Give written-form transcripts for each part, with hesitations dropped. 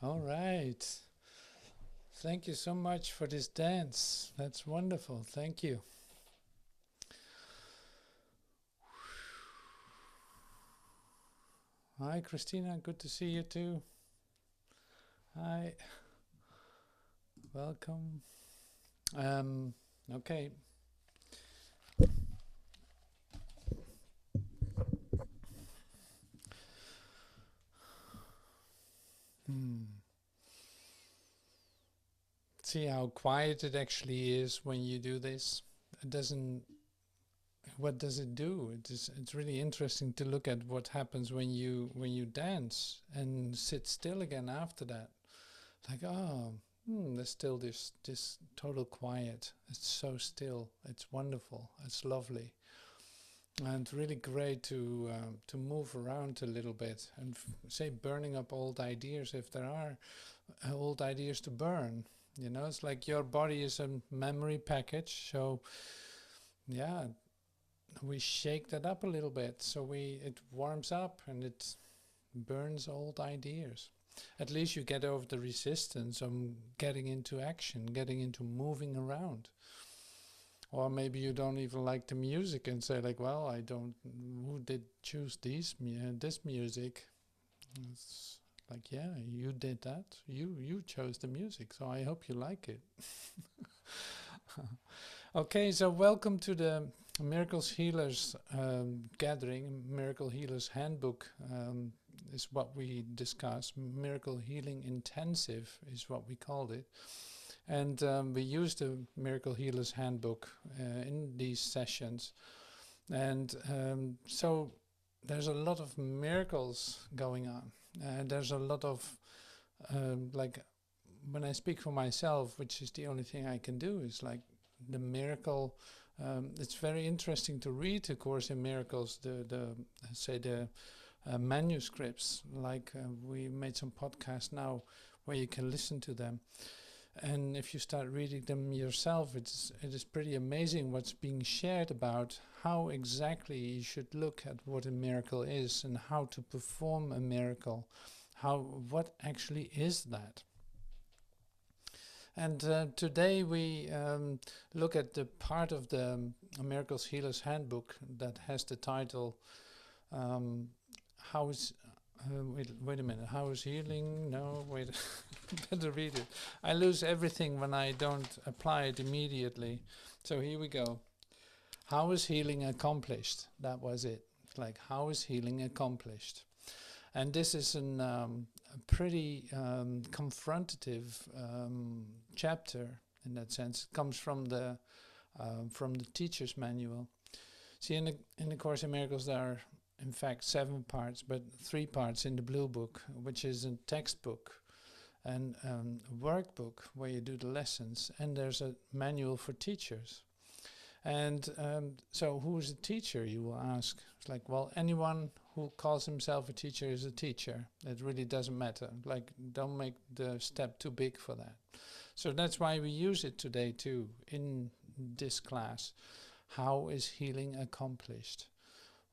All right. Thank you so much for this dance. That's wonderful. Thank you. Hi, Christina. Good to see you too. Hi. Welcome. Um, okay. Hmm. See how quiet it actually is when you do this. It doesn't. What does it do? It's really interesting to look at what happens when you dance and sit still again after that. Like, oh, there's still this total quiet. It's so still. It's wonderful. It's lovely, and really great to move around a little bit and say burning up old ideas if there are old ideas to burn. You know, it's like your body is a memory package. So yeah, we shake that up a little bit so we it warms up and it burns old ideas. At least you get over the resistance of getting into action, getting into moving around. Or maybe you don't even like the music and say like, well, I don't. Who did choose this music? It's like, yeah, you did that. You chose the music, so I hope you like it. Okay, so welcome to the Miracles Healers gathering. Miracle Healers Handbook is what we discuss. Miracle Healing Intensive is what we called it. And we use the Miracle Healers Handbook in these sessions. And so there's a lot of miracles going on. There's a lot of, like, when I speak for myself, which is the only thing I can do, is like the miracle. It's very interesting to read the Course in Miracles, the manuscripts. Like we made some podcasts now where you can listen to them, and if you start reading them yourself, it is pretty amazing what's being shared about how exactly you should look at what a miracle is and how to perform a miracle. What actually is that? And today we look at the part of the Miracles Healers Handbook that has the title um, "How is." Wait a minute. How is healing? No, wait. Better read it. I lose everything when I don't apply it immediately. So here we go. How is healing accomplished? That was it. It's like, how is healing accomplished? And this is a pretty confrontative chapter in that sense. It comes from the teacher's manual. See, in the Course in Miracles, there are in fact 7 parts, but 3 parts in the Blue Book, which is a textbook and a workbook where you do the lessons, and there's a manual for teachers. And so, who is a teacher? You will ask. It's like, well, anyone who calls himself a teacher is a teacher. It really doesn't matter. Like, don't make the step too big for that. So that's why we use it today too in this class. How is healing accomplished?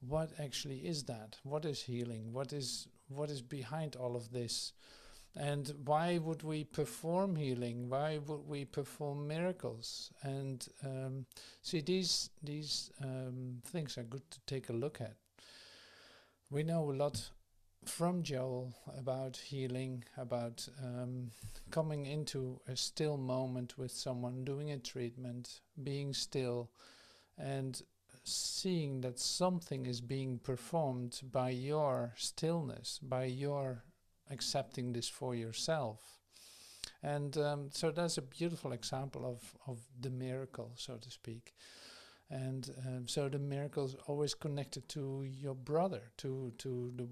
What actually is that? What is healing? What is behind all of this? And why would we perform healing? Why would we perform miracles? And see, these things are good to take a look at. We know a lot from Joel about healing, about coming into a still moment with someone, doing a treatment, being still, and seeing that something is being performed by your stillness, by your accepting this for yourself. And so that's a beautiful example of the miracle, so to speak. And so the miracle is always connected to your brother, to the.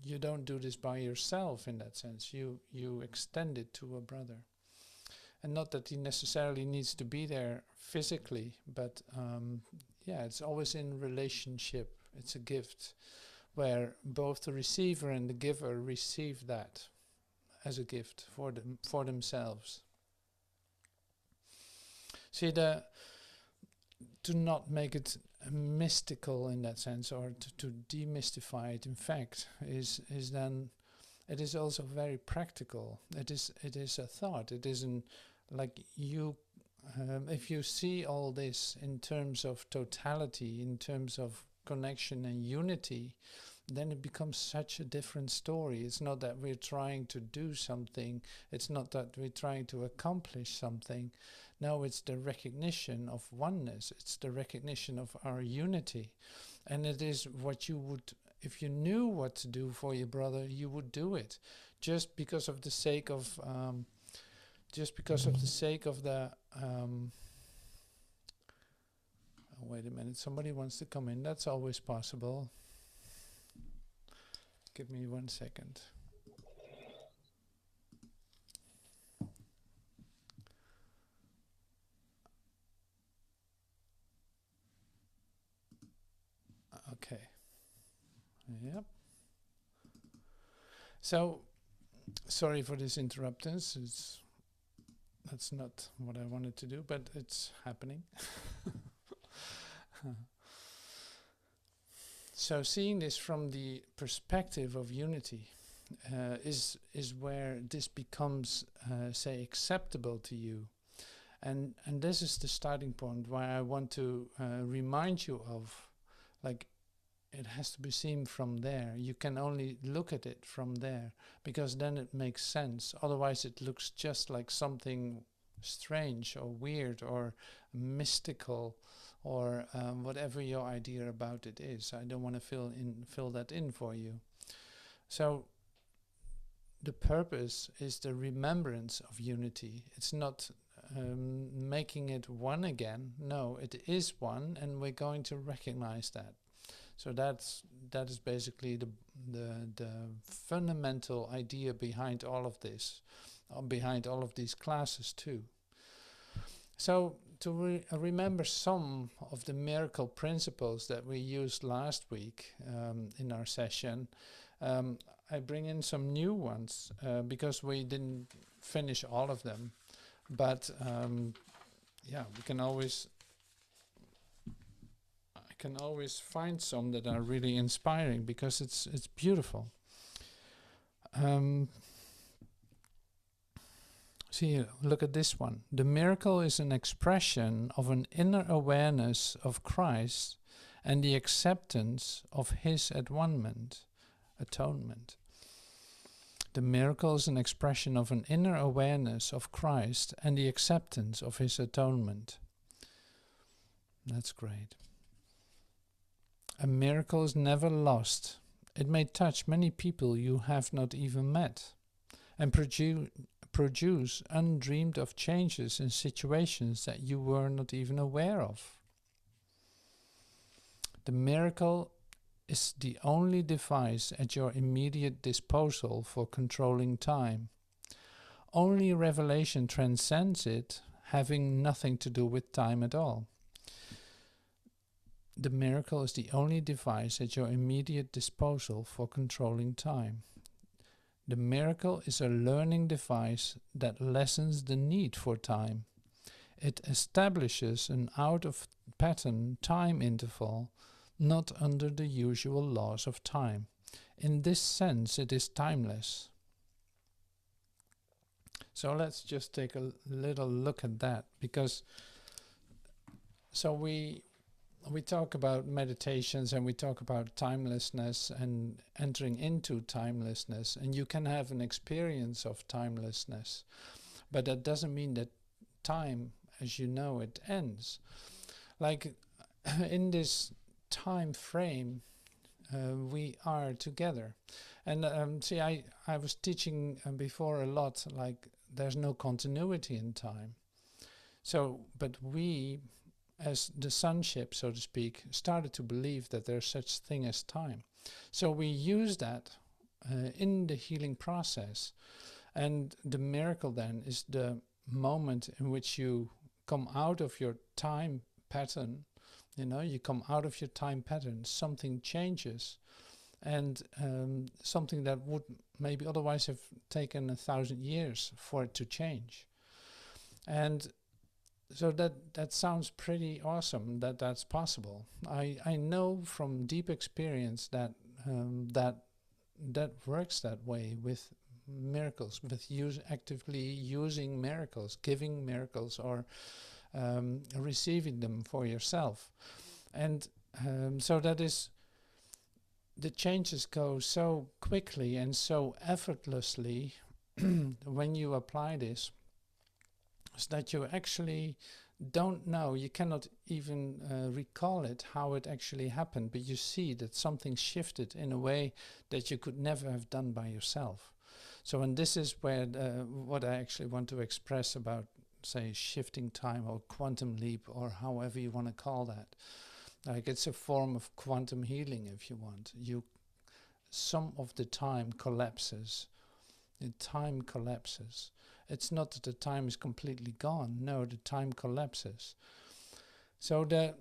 You don't do this by yourself in that sense. You extend it to a brother, and not that he necessarily needs to be there physically, but yeah, it's always in relationship. It's a gift where both the receiver and the giver receive that as a gift for themselves. See, to not make it mystical in that sense, or to demystify it, in fact, is then it is also very practical. It is a thought. It isn't like you. If you see all this in terms of totality, in terms of connection and unity, then it becomes such a different story. It's not that we're trying to do something. It's not that we're trying to accomplish something. No, it's the recognition of oneness. It's the recognition of our unity. And it is what you would, if you knew what to do for your brother, you would do it. Just because of the sake of, the, wait a minute, somebody wants to come in. That's always possible. Give me 1 second. Okay. Yep. So, sorry for this interruptance. That's not what I wanted to do, but it's happening. So seeing this from the perspective of unity is where this becomes, say, acceptable to you. And this is the starting point why I want to remind you of, like, it has to be seen from there. You can only look at it from there, because then it makes sense. Otherwise it looks just like something strange or weird or mystical, or whatever your idea about it is. I don't want to fill that in for you. So the purpose is the remembrance of unity. It's not making it one again. No, it is one, and we're going to recognize that. So that is basically the fundamental idea behind all of this, behind all of these classes too. So to remember some of the miracle principles that we used last week in our session, I bring in some new ones because we didn't finish all of them. But yeah, I can always find some that are really inspiring, because it's beautiful. See, look at this one. The miracle is an expression of an inner awareness of Christ and the acceptance of his atonement. The miracle is an expression of an inner awareness of Christ and the acceptance of his atonement. That's great. A miracle is never lost. It may touch many people you have not even met, and produce undreamed of changes in situations that you were not even aware of. The miracle is the only device at your immediate disposal for controlling time. Only revelation transcends it, having nothing to do with time at all. The miracle is the only device at your immediate disposal for controlling time. The miracle is a learning device that lessens the need for time. It establishes an out-of-pattern time interval, not under the usual laws of time. In this sense, it is timeless. So let's just take a little look at that, because so we talk about meditations and we talk about timelessness and entering into timelessness, and you can have an experience of timelessness, but that doesn't mean that time, as you know it, ends. Like in this time frame, we are together. And see, I was teaching before a lot, like there's no continuity in time. So, but we, as the sonship, so to speak, started to believe that there's such thing as time. So we use that in the healing process. And the miracle then is the moment in which you come out of your time pattern. You know, you come out of your time pattern, something changes. And something that would maybe otherwise have taken 1,000 years for it to change. And so that sounds pretty awesome that that's possible. I know from deep experience that that that works that way with miracles, with actively using miracles, giving miracles, or receiving them for yourself. And so that is, the changes go so quickly and so effortlessly when you apply this, is that you actually don't know, you cannot even recall it, how it actually happened, but you see that something shifted in a way that you could never have done by yourself. So, and this is where what I actually want to express about, say, shifting time or quantum leap, or however you want to call that. Like, it's a form of quantum healing, if you want. Some of the time collapses. The time collapses. It's not that the time is completely gone. No, the time collapses. So the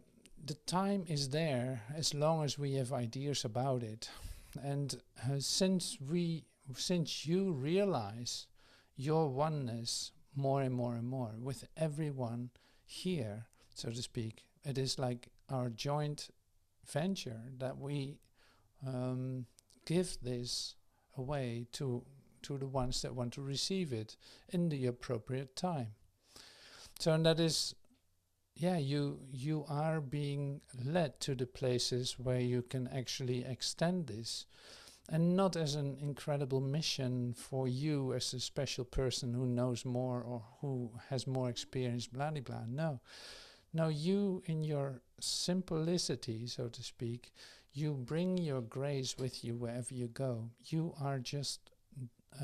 time is there as long as we have ideas about it. And since you realize your oneness more and more and more with everyone here, so to speak, it is like our joint venture that we give this away to the ones that want to receive it in the appropriate time. So, and that is, you are being led to the places where you can actually extend this, and not as an incredible mission for you as a special person who knows more or who has more experience, blah, blah, blah. No, you in your simplicity, so to speak, you bring your grace with you wherever you go. You are just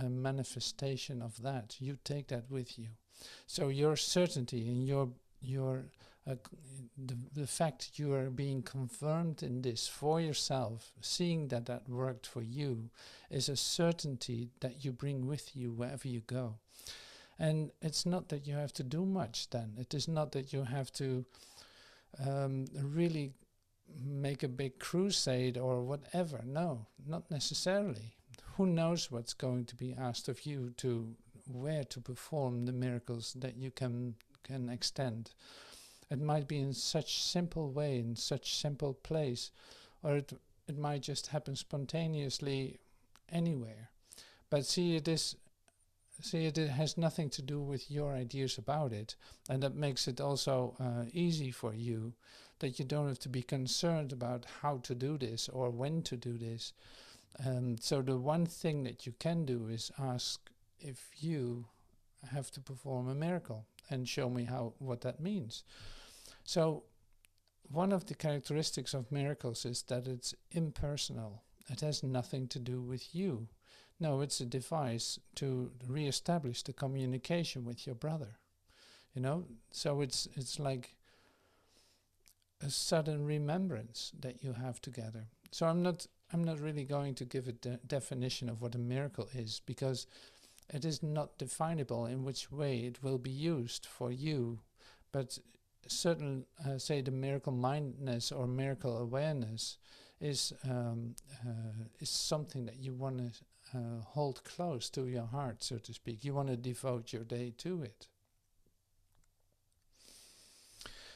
a manifestation of that. You take that with you. So your certainty and the fact you are being confirmed in this for yourself, seeing that worked for you, is a certainty that you bring with you wherever you go. And it's not that you have to do much then. It is not that you have to really make a big crusade or whatever. No, not necessarily. Who knows what's going to be asked of you to where to perform the miracles that you can extend. It might be in such simple way, in such simple place, or it might just happen spontaneously anywhere. But see, it has nothing to do with your ideas about it, and that makes it also easy for you, that you don't have to be concerned about how to do this or when to do this. So the one thing that you can do is ask if you have to perform a miracle and show me what that means. So one of the characteristics of miracles is that it's impersonal. It has nothing to do with you. No, it's a device to re-establish the communication with your brother. So it's like a sudden remembrance that you have together. So I'm not really going to give a definition of what a miracle is, because it is not definable in which way it will be used for you. But certain, say, the miracle mindedness or miracle awareness is something that you want to hold close to your heart, so to speak. You want to devote your day to it.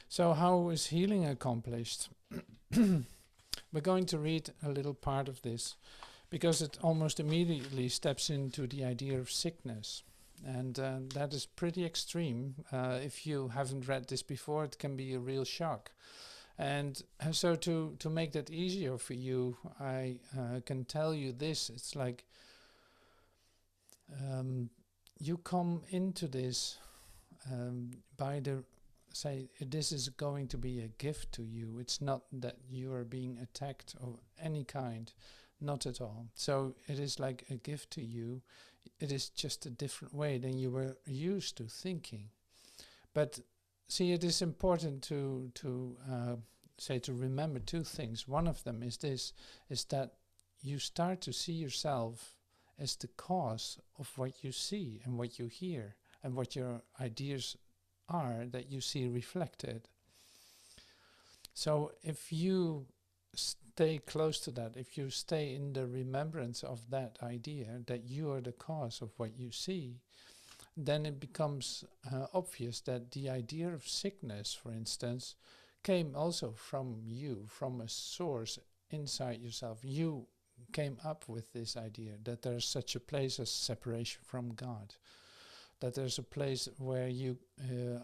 So how is healing accomplished? We're going to read a little part of this, because it almost immediately steps into the idea of sickness. And that is pretty extreme. If you haven't read this before, it can be a real shock. And so to make that easier for you, I can tell you this. It's like you come into this by say, this is going to be a gift to you. It's not that you are being attacked of any kind, not at all. So it is like a gift to you. It is just a different way than you were used to thinking. But see, it is important to remember two things. One of them is this, is that you start to see yourself as the cause of what you see and what you hear and what your ideas are that you see reflected. So if you stay close to that, if you stay in the remembrance of that idea that you are the cause of what you see, then it becomes obvious that the idea of sickness, for instance, came also from you, from a source inside yourself. You came up with this idea that there's such a place as separation from God, that there's a place where you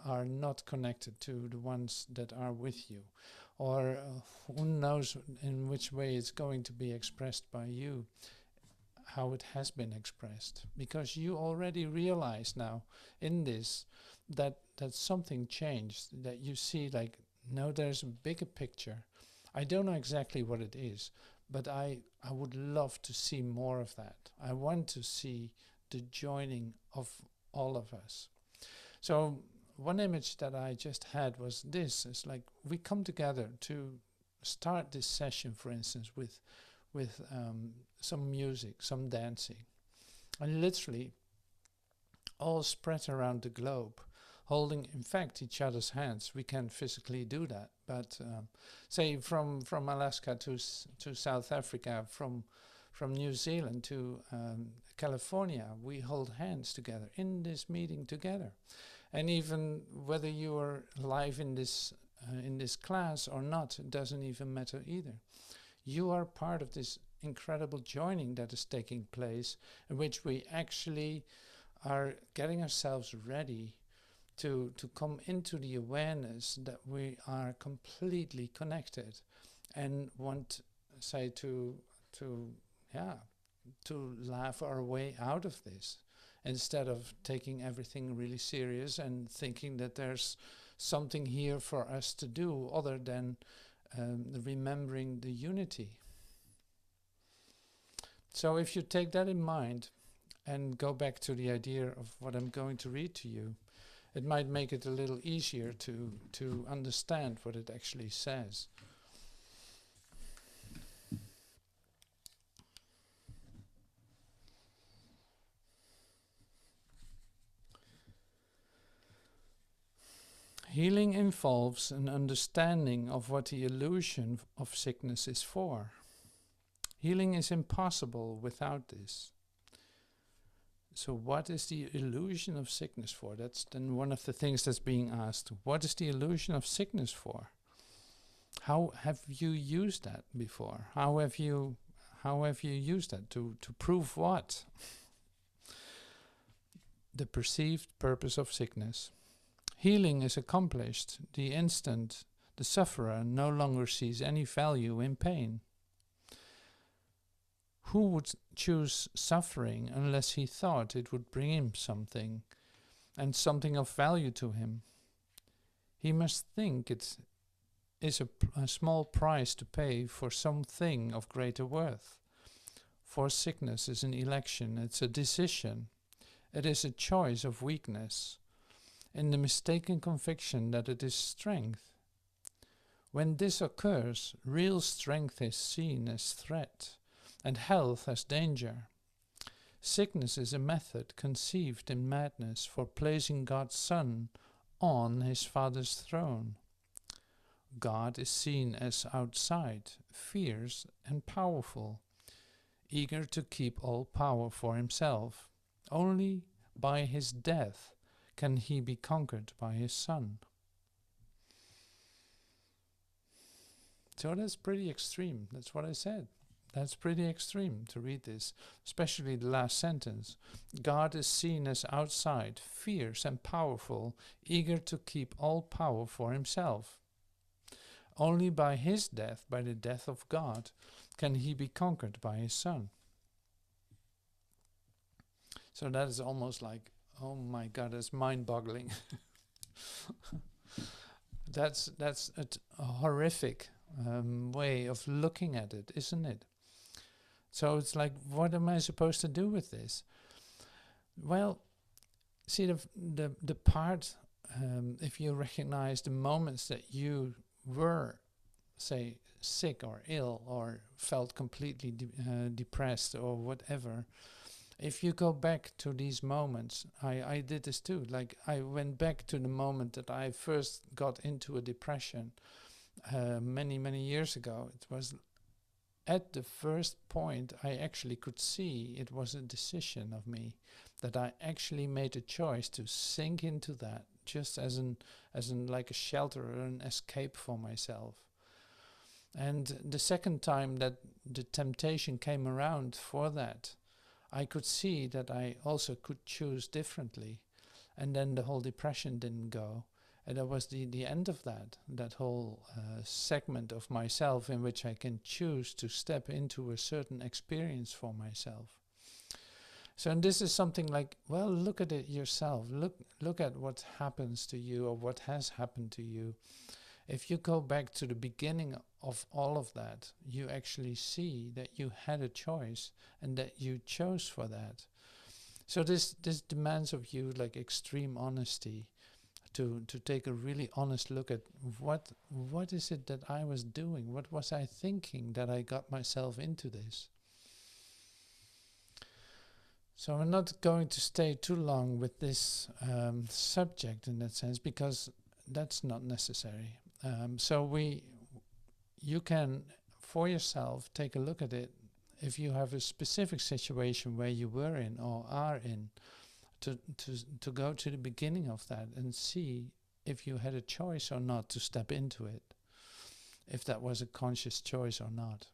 are not connected to the ones that are with you, or who knows in which way it's going to be expressed by you, how it has been expressed, because you already realize now in this that something changed, that you see like, no, there's a bigger picture. I don't know exactly what it is, but I would love to see more of that. I want to see the joining of all of us. So one image that I just had was this. It's like we come together to start this session, for instance, with some music, some dancing, and literally all spread around the globe, holding, in fact, each other's hands. We can't physically do that, but say from Alaska to South Africa, from New Zealand to California, we hold hands together in this meeting together. And even whether you are live in this class or not, it doesn't even matter either. You are part of this incredible joining that is taking place, in which we actually are getting ourselves ready to come into the awareness that we are completely connected, and want, say, to laugh our way out of this, instead of taking everything really serious and thinking that there's something here for us to do other than remembering the unity. So if you take that in mind and go back to the idea of what I'm going to read to you, it might make it a little easier to understand what it actually says. Healing involves an understanding of what the illusion of sickness is for. Healing is impossible without this. So what is the illusion of sickness for? That's then one of the things that's being asked. What is the illusion of sickness for? How have you used that before? How have you used that to prove what? The perceived purpose of sickness. Healing is accomplished the instant the sufferer no longer sees any value in pain. Who would choose suffering unless he thought it would bring him something, and something of value to him? He must think it is a small price to pay for something of greater worth. For sickness is an election, it's a decision, it is a choice of weakness, in the mistaken conviction that it is strength. When this occurs, real strength is seen as threat, and health as danger. Sickness is a method conceived in madness for placing God's Son on his Father's throne. God is seen as outside, fierce and powerful, eager to keep all power for himself. Only by his death can he be conquered by his Son. So that's pretty extreme. That's what I said. That's pretty extreme to read this, especially the last sentence. God is seen as outside, fierce and powerful, eager to keep all power for himself. Only by his death, by the death of God, can he be conquered by his Son. So that is almost like, oh my God, that's mind-boggling. That's a horrific way of looking at it, isn't it? So it's like, what am I supposed to do with this? Well, see, the part, if you recognize the moments that you were, say, sick or ill or felt completely depressed or whatever, if you go back to these moments, I did this too. Like, I went back to the moment that I first got into a depression many, many years ago. It was at the first point I actually could see it was a decision of me, that I actually made a choice to sink into that, just as in like a shelter or an escape for myself. And the second time that the temptation came around for that, I could see that I also could choose differently. And then the whole depression didn't go. And that was the end of that whole segment of myself in which I can choose to step into a certain experience for myself. So, and this is something like, well, look at it yourself. Look at what happens to you or what has happened to you. If you go back to the beginning of all of that, you actually see that you had a choice and that you chose for that. So this demands of you like extreme honesty, to take a really honest look at what is it that I was doing? What was I thinking that I got myself into this? So I'm not going to stay too long with this subject in that sense, because that's not necessary. You can, for yourself, take a look at it if you have a specific situation where you were in or are in, to go to the beginning of that and see if you had a choice or not to step into it, if that was a conscious choice or not.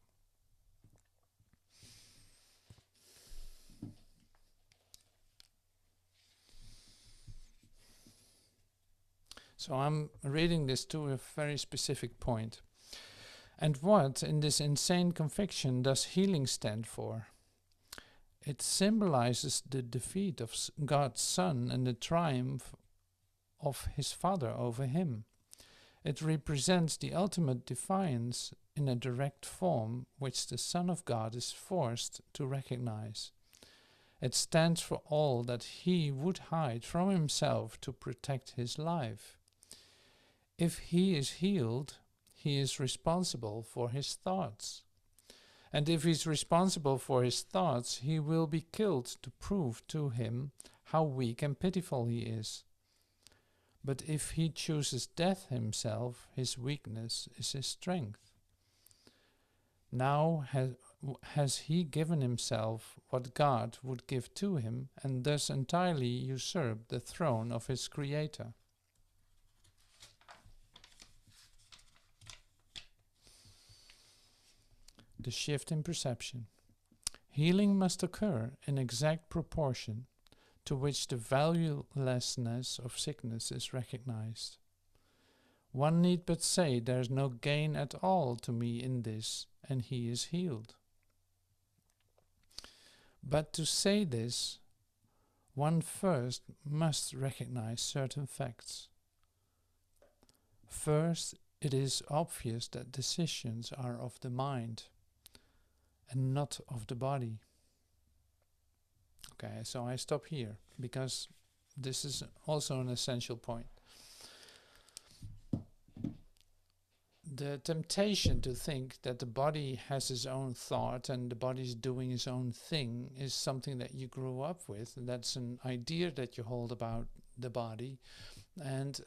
So I'm reading this to a very specific point. And what, in this insane conviction, does healing stand for? It symbolizes the defeat of God's Son and the triumph of his Father over him. It represents the ultimate defiance in a direct form which the Son of God is forced to recognize. It stands for all that he would hide from himself to protect his life. If he is healed, he is responsible for his thoughts. And if he's responsible for his thoughts, he will be killed to prove to him how weak and pitiful he is. But if he chooses death himself, his weakness is his strength. Now has he given himself what God would give to him, and thus entirely usurped the throne of his Creator. The shift in perception. Healing must occur in exact proportion to which the valuelessness of sickness is recognized. One need but say there is no gain at all to me in this, and he is healed. But to say this, one first must recognize certain facts. First, it is obvious that decisions are of the mind and not of the body. Okay, so I stop here because this is also an essential point. The temptation to think that the body has its own thought and the body is doing its own thing is something that you grew up with, and that's an idea that you hold about the body, and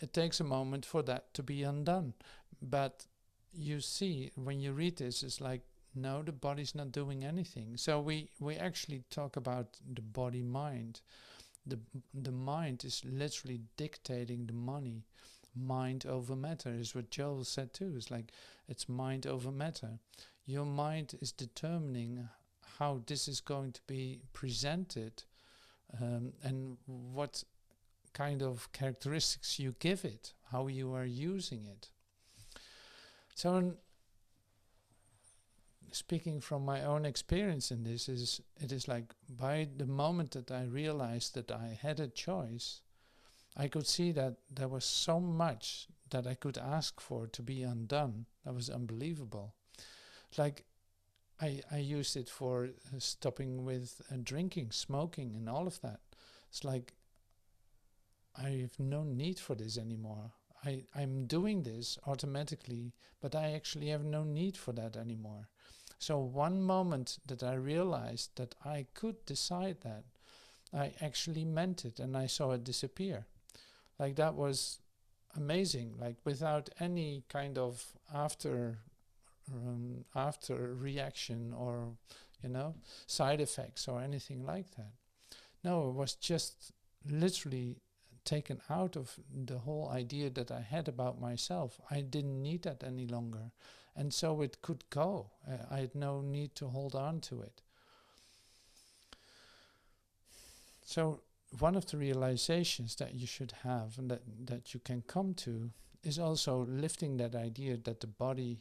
it takes a moment for that to be undone. But you see, when you read this, it's like, no, the body's not doing anything. So we actually talk about the body-mind. The mind is literally dictating the money. Mind over matter is what Joel said too. It's like, it's mind over matter. Your mind is determining how this is going to be presented, and what kind of characteristics you give it, how you are using it. So speaking from my own experience in this, it is like, by the moment that I realized that I had a choice, I could see that there was so much that I could ask for to be undone. That was unbelievable. Like, I used it for stopping with drinking, smoking, and all of that. It's like, I have no need for this anymore. I'm doing this automatically, but I actually have no need for that anymore. So one moment that I realized that I could decide that, I actually meant it, and I saw it disappear. Like, that was amazing, like without any kind of after reaction or, side effects or anything like that. No, it was just literally taken out of the whole idea that I had about myself. I didn't need that any longer. And so it could go. I had no need to hold on to it. So one of the realizations that you should have and that you can come to is also lifting that idea that the body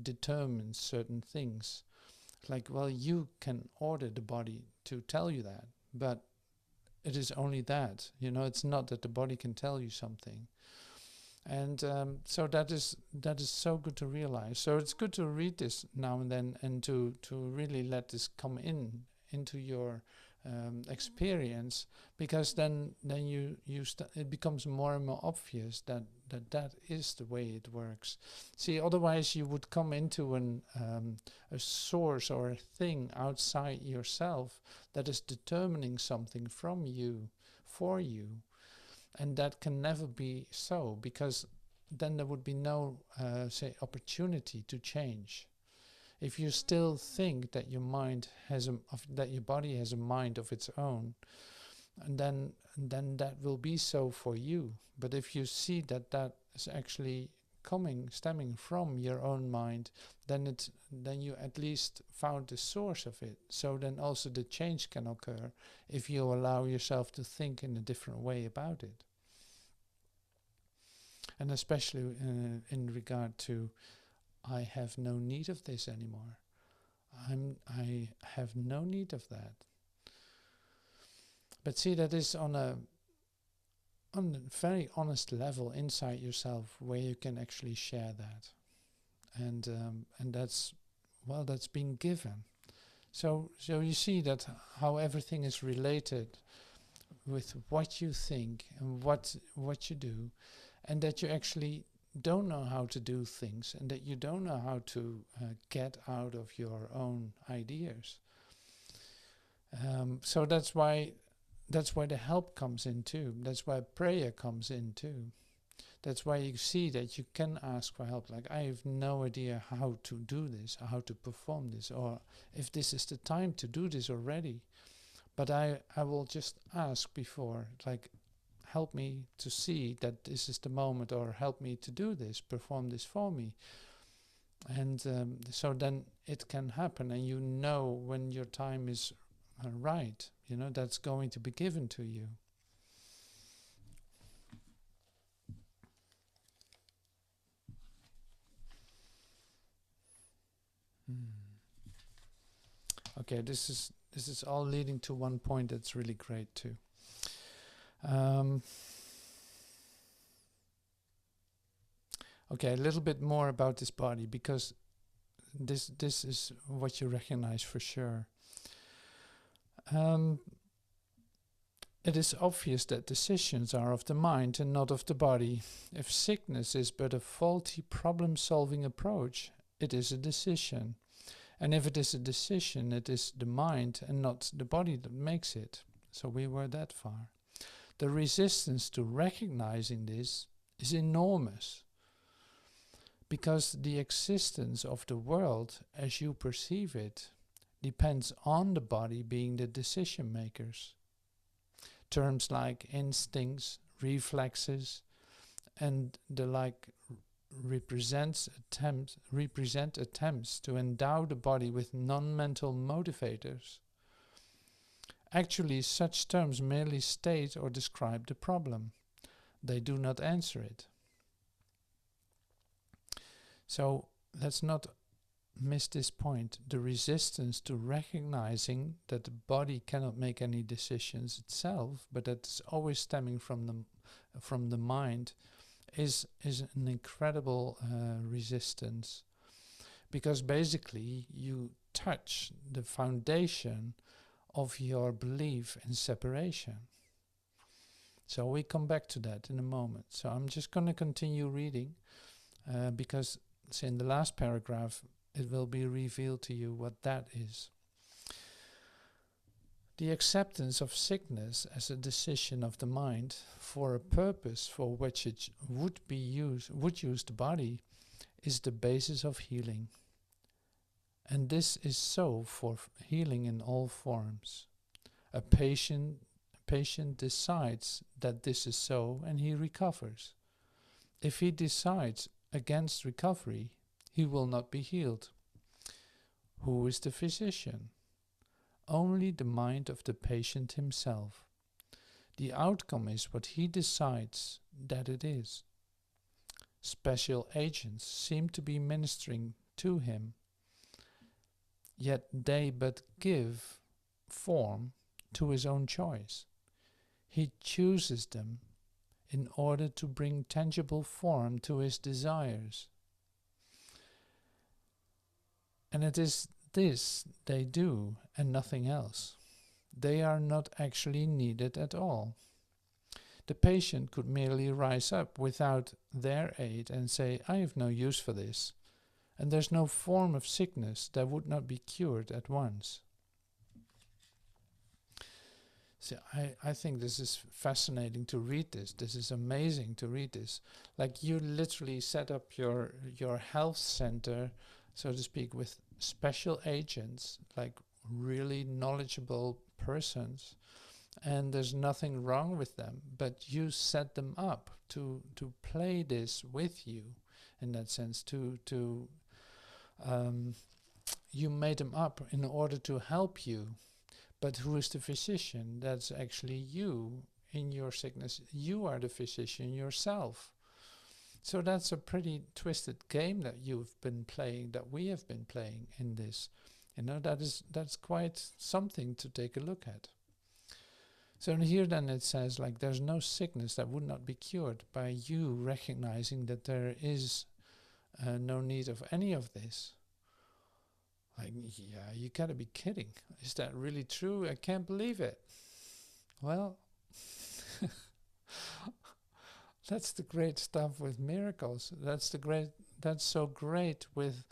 determines certain things. Like, well, you can order the body to tell you that, but it is only that. It's not that the body can tell you something. And so that is so good to realize. So it's good to read this now and then, and to really let this come into your experience, because then it becomes more and more obvious that is the way it works. See, otherwise you would come into a source or a thing outside yourself that is determining something from you, for you. And that can never be so, because then there would be no, opportunity to change. If you still think that your mind that your body has a mind of its own, and then that will be so for you. But if you see that is actually stemming from your own mind, then you at least found the source of it. So then also the change can occur if you allow yourself to think in a different way about it. And especially in regard to, I have no need of this anymore. I have no need of that. But see, that is on a very honest level inside yourself, where you can actually share that, and that's been given. So you see that how everything is related with what you think and what you do, and that you actually don't know how to do things, and that you don't know how to get out of your own ideas. So that's why the help comes in too. That's why prayer comes in too. That's why you see that you can ask for help. Like, I have no idea how to do this, or how to perform this, or if this is the time to do this already. But I will just ask before, like, help me to see that this is the moment, or help me to do this, perform this for me. And so then it can happen, and when your time is right, that's going to be given to you. Okay, this is all leading to one point that's really great too. Okay, a little bit more about this body, because this is what you recognize for sure. It is obvious that decisions are of the mind and not of the body. If sickness is but a faulty problem-solving approach, it is a decision. And if it is a decision, it is the mind and not the body that makes it. So we were that far. The resistance to recognizing this is enormous, because the existence of the world as you perceive it depends on the body being the decision makers. Terms like instincts, reflexes, and the like represent attempts to endow the body with non-mental motivators. Actually, such terms merely state or describe the problem. They do not answer it. So let's not miss this point. The resistance to recognizing that the body cannot make any decisions itself, but that it's always stemming from the mind, is an incredible resistance, because basically you touch the foundation of your belief in separation. So we come back to that in a moment. So I'm just going to continue reading, because in the last paragraph it will be revealed to you what that is. The acceptance of sickness as a decision of the mind for a purpose for which it would use the body is the basis of healing. And this is so for healing in all forms. A patient decides that this is so, and he recovers. If he decides against recovery, he will not be healed. Who is the physician? Only the mind of the patient himself. The outcome is what he decides that it is. Special agents seem to be ministering to him, yet they but give form to his own choice. He chooses them in order to bring tangible form to his desires. And it is this they do and nothing else. They are not actually needed at all. The patient could merely rise up without their aid and say, I have no use for this. And there's no form of sickness that would not be cured at once. So I think this is fascinating to read this. This is amazing to read this. Like you literally set up your health center, so to speak, with special agents, like really knowledgeable persons, and there's nothing wrong with them, but you set them up to play this with you, in that sense, you made them up in order to help you. But who is the physician? That's actually you in your sickness. You are the physician yourself. So that's a pretty twisted game that you've been playing, that we have been playing in this. You know, that's quite something to take a look at. So here then it says, like, there's no sickness that would not be cured by you recognizing that there is no need of any of this. Like, yeah, you gotta be kidding. Is that really true? I can't believe it. Well, that's the great stuff with miracles. That's so great with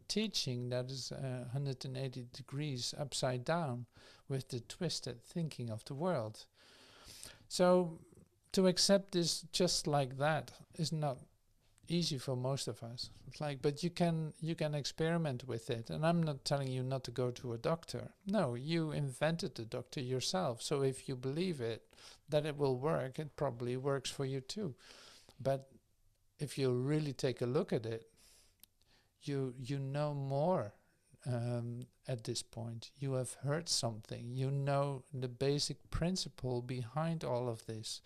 teaching that is 180 degrees upside down with the twisted thinking of the world. So to accept this just like that is not easy for most of us. It's like, but you can experiment with it. And I'm not telling you not to go to a doctor. No, you invented the doctor yourself. So if you believe it, that it will work, it probably works for you too. But if you really take a look at it, you know more at this point. You have heard something. You know the basic principle behind all of this.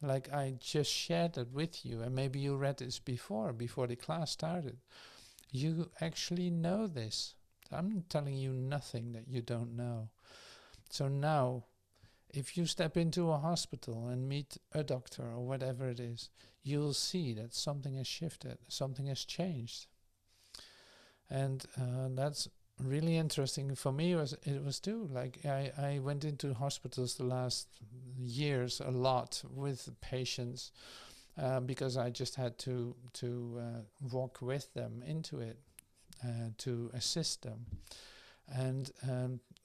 Like I just shared it with you, and maybe you read this before the class started. You actually know this. I'm telling you nothing that you don't know. So now, if you step into a hospital and meet a doctor or whatever it is, you'll see that something has shifted, something has changed. And that's really interesting for me. It was too. Like I went into hospitals the last years a lot with patients because I just had to walk with them into it, to assist them, and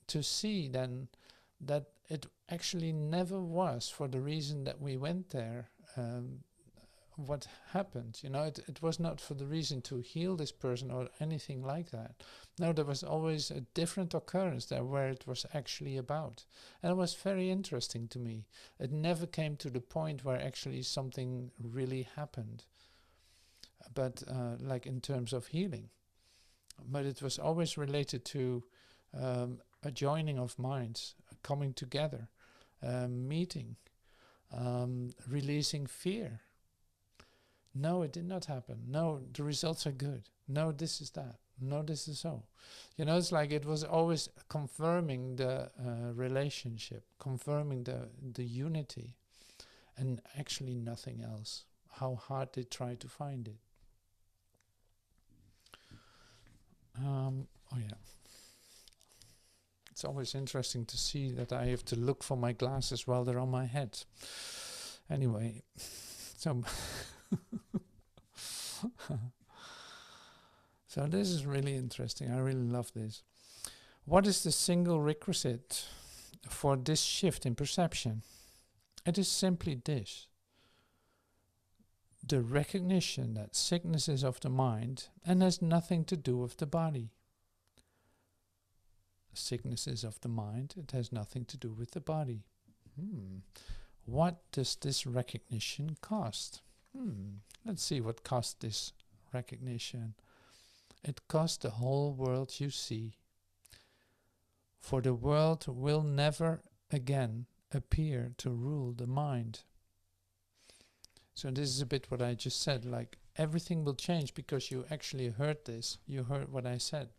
to see then that it actually never was for the reason that we went there. What happened, you know, it was not for the reason to heal this person or anything like that. No, there was always a different occurrence there where it was actually about. And it was very interesting to me. It never came to the point where actually something really happened, but like in terms of healing. But it was always related to a joining of minds, coming together, meeting, releasing fear. No, it did not happen. No, the results are good. No, this is that. No, this is so. You know, it's like it was always confirming the relationship, confirming the unity, and actually nothing else. How hard they try to find it. Oh yeah. It's always interesting to see that I have to look for my glasses while they're on my head. Anyway, so... So this is really interesting. I really love this. What is the single requisite for this shift in perception? It is simply this: the recognition that sickness is of the mind and has nothing to do with the body. Sickness is of the mind, it has nothing to do with the body. What does this recognition cost? Let's see what cost this recognition. It cost the whole world you see. For the world will never again appear to rule the mind. So this is a bit what I just said, like everything will change because you actually heard this, you heard what I said.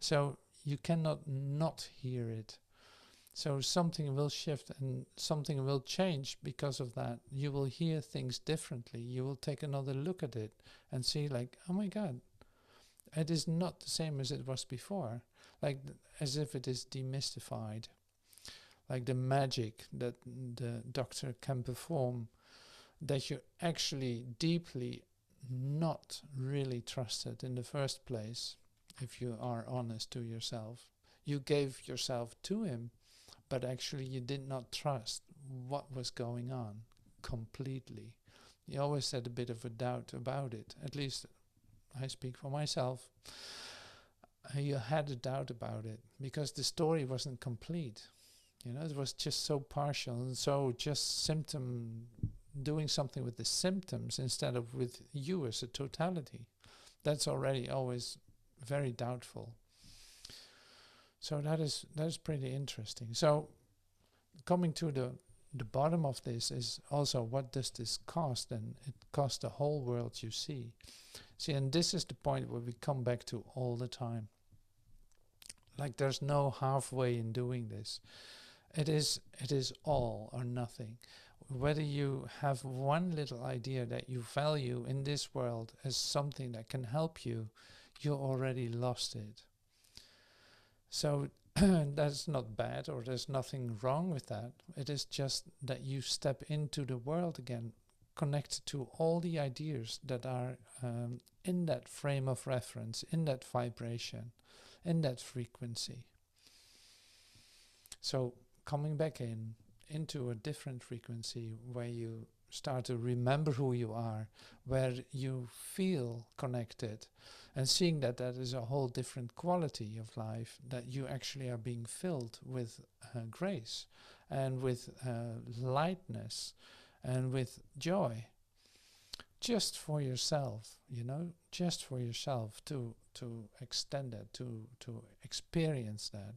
So you cannot not hear it. So something will shift and something will change because of that. You will hear things differently. You will take another look at it and see like, oh my God, it is not the same as it was before. Like as if it is demystified. Like the magic that the doctor can perform, that you actually deeply not really trusted in the first place, if you are honest to yourself. You gave yourself to him, but actually you did not trust what was going on completely. You always had a bit of a doubt about it. At least I speak for myself. You had a doubt about it because the story wasn't complete. You know, it was just so partial and so just doing something with the symptoms instead of with you as a totality. That's already always very doubtful. So that is pretty interesting. So coming to the bottom of this is also, what does this cost? And it costs the whole world you see. See, and this is the point where we come back to all the time. Like there's no halfway in doing this. It is all or nothing. Whether you have one little idea that you value in this world as something that can help you, you already lost it. So that's not bad, or there's nothing wrong with that. It is just that you step into the world again, connected to all the ideas that are in that frame of reference, in that vibration, in that frequency. So coming back into a different frequency where you start to remember who you are, where you feel connected, and seeing that that is a whole different quality of life, that you actually are being filled with grace and with lightness and with joy, just for yourself, you know, just for yourself to extend that, to experience that.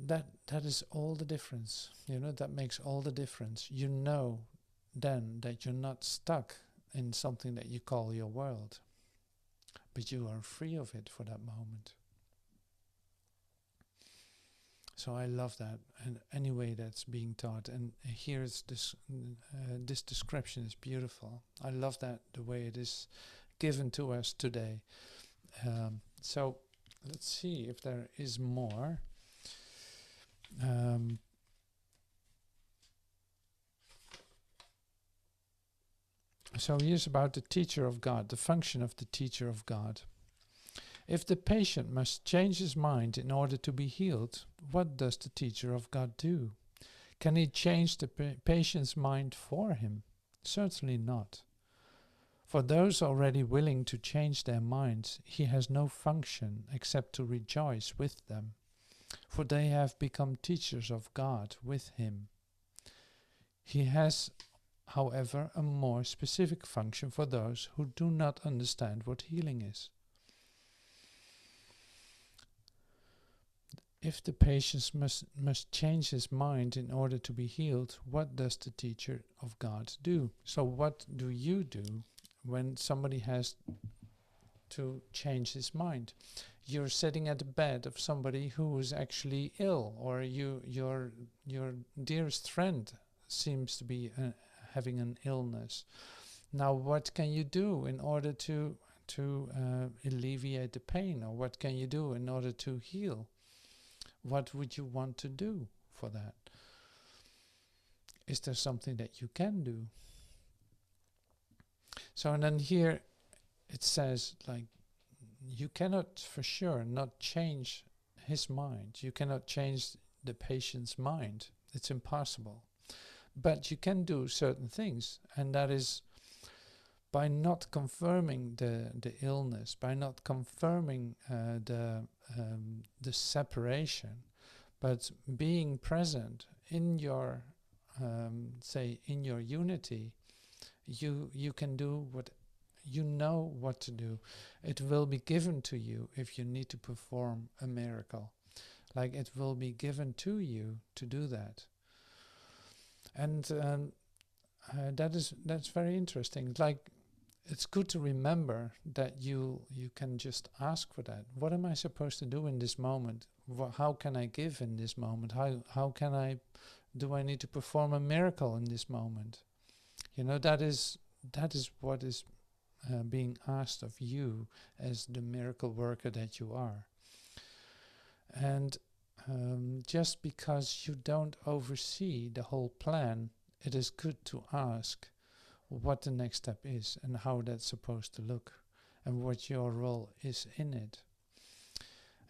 That is all the difference, you know, that makes all the difference. You know then that you're not stuck in something that you call your world, but you are free of it for that moment. So I love that, and any way that's being taught, and here is this this description is beautiful. I love that, the way it is given to us today. So let's see if there is more. So here's about the teacher of God, the function of the teacher of God. If the patient must change his mind in order to be healed, what does the teacher of God do? Can he change the patient's mind for him? Certainly not. For those already willing to change their minds, he has no function except to rejoice with them, for they have become teachers of God with him. He has, however, a more specific function for those who do not understand what healing is. If the patient must change his mind in order to be healed, what does the teacher of God do? So what do you do when somebody has to change his mind? You're sitting at the bed of somebody who is actually ill, or your dearest friend seems to be having an illness. Now, what can you do in order to alleviate the pain, or what can you do in order to heal? What would you want to do for that? Is there something that you can do? So, and then here it says, like, you cannot for sure not change his mind. You cannot change the patient's mind. It's impossible. But you can do certain things, and that is by not confirming the illness, by not confirming the separation, but being present in your say in your unity. You can do you know what to do. It will be given to you if you need to perform a miracle. Like it will be given to you to do that. And that's very interesting. Like it's good to remember that you can just ask for that. What am I supposed to do in this moment? How can I give in this moment? How can I do I need to perform a miracle in this moment? You know, that is what is being asked of you as the miracle worker that you are. And just because you don't oversee the whole plan, it is good to ask what the next step is and how that's supposed to look and what your role is in it.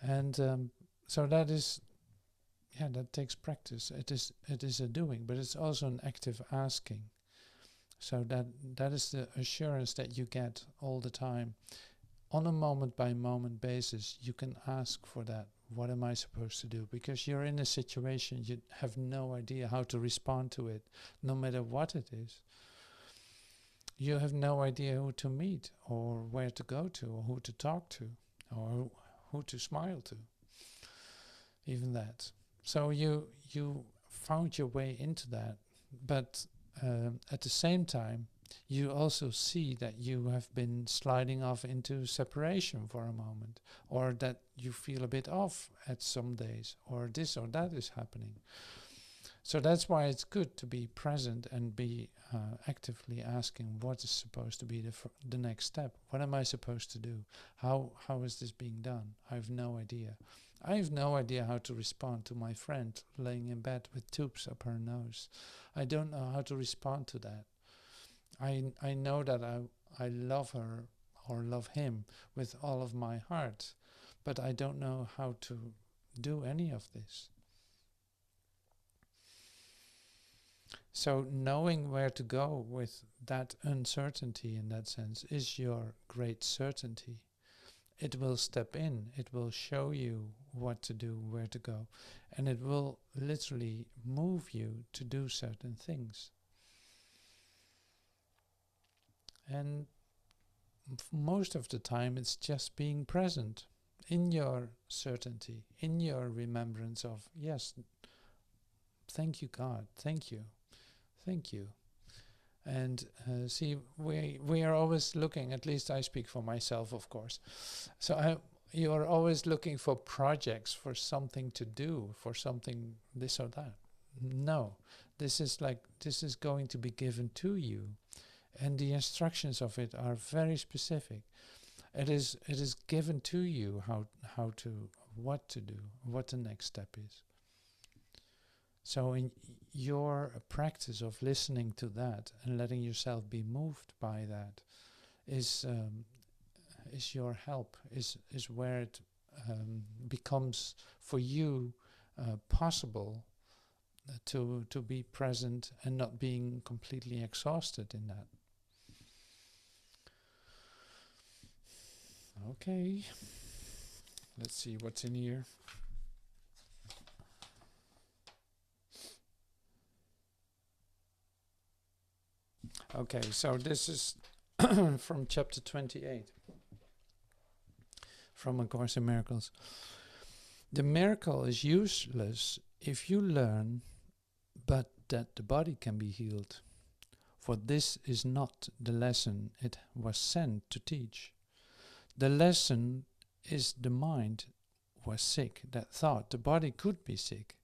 And so that is, that takes practice. It is a doing, but it's also an active asking. So that is the assurance that you get all the time. On a moment by moment basis, you can ask for that. What am I supposed to do? Because you're in a situation, you have no idea how to respond to it, no matter what it is. You have no idea who to meet or where to go to or who to talk to or who to smile to. Even that. So you found your way into that, but at the same time, you also see that you have been sliding off into separation for a moment, or that you feel a bit off at some days, or this or that is happening. So that's why it's good to be present and be actively asking what is supposed to be the next step. What am I supposed to do? How is this being done? I have no idea. I have no idea how to respond to my friend laying in bed with tubes up her nose. I don't know how to respond to that. I know that I love her or love him with all of my heart, but I don't know how to do any of this. So knowing where to go with that uncertainty in that sense is your great certainty. It will step in, it will show you what to do, where to go, and it will literally move you to do certain things. And most of the time it's just being present in your certainty, in your remembrance of, yes, thank you God, thank you. And see, we are always looking, at least I speak for myself, of course. So you are always looking for projects, for something to do, for something this or that. No, this is going to be given to you. And the instructions of it are very specific. It is given to you how to, what to do, what the next step is. So in your practice of listening to that and letting yourself be moved by that is your help, is where it becomes for you possible to be present and not being completely exhausted in that. Okay, let's see what's in here. Okay, so this is from chapter 28 from A Course in Miracles. The miracle is useless if you learn but that the body can be healed, for this is not the lesson it was sent to teach. The lesson is the mind was sick that thought the body could be sick.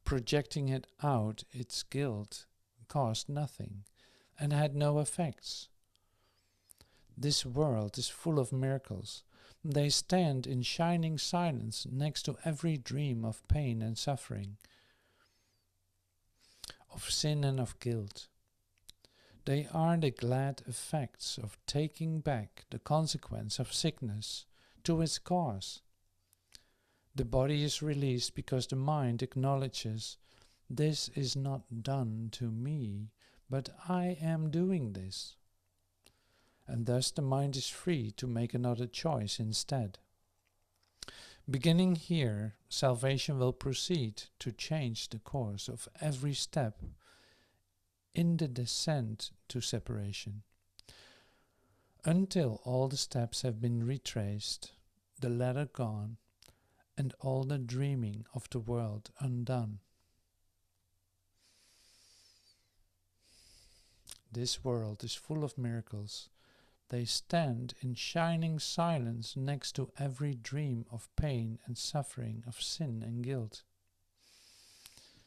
Projecting it out, its guilt caused nothing and had no effects. This world is full of miracles. They stand in shining silence next to every dream of pain and suffering, of sin and of guilt. They are the glad effects of taking back the consequence of sickness to its cause. The body is released because the mind acknowledges, this is not done to me, but I am doing this. And thus the mind is free to make another choice instead. Beginning here, salvation will proceed to change the course of every step in the descent to separation. until all the steps have been retraced, the ladder gone, and all the dreaming of the world undone. This world is full of miracles. They stand in shining silence next to every dream of pain and suffering, of sin and guilt.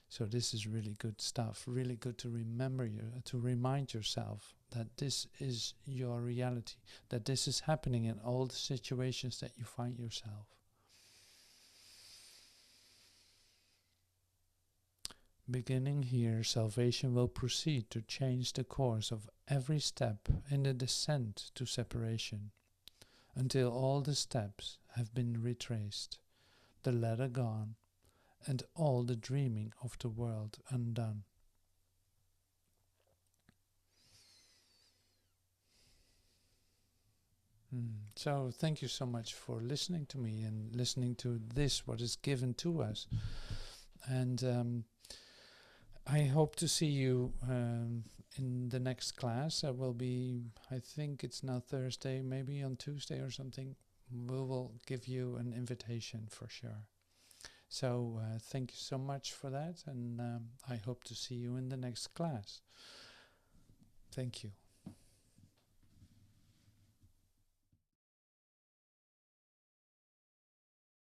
So this is really good stuff, really good to remember to remind yourself that this is your reality, that this is happening in all the situations that you find yourself. Beginning here, salvation will proceed to change the course of every step in the descent to separation, until all the steps have been retraced, the ladder gone, and all the dreaming of the world undone. So thank you so much for listening to me and listening to this, what is given to us. And I hope to see you in the next class. I will be, I think it's now Thursday, maybe on Tuesday or something. We will give you an invitation for sure. So thank you so much for that, and I hope to see you in the next class. Thank you.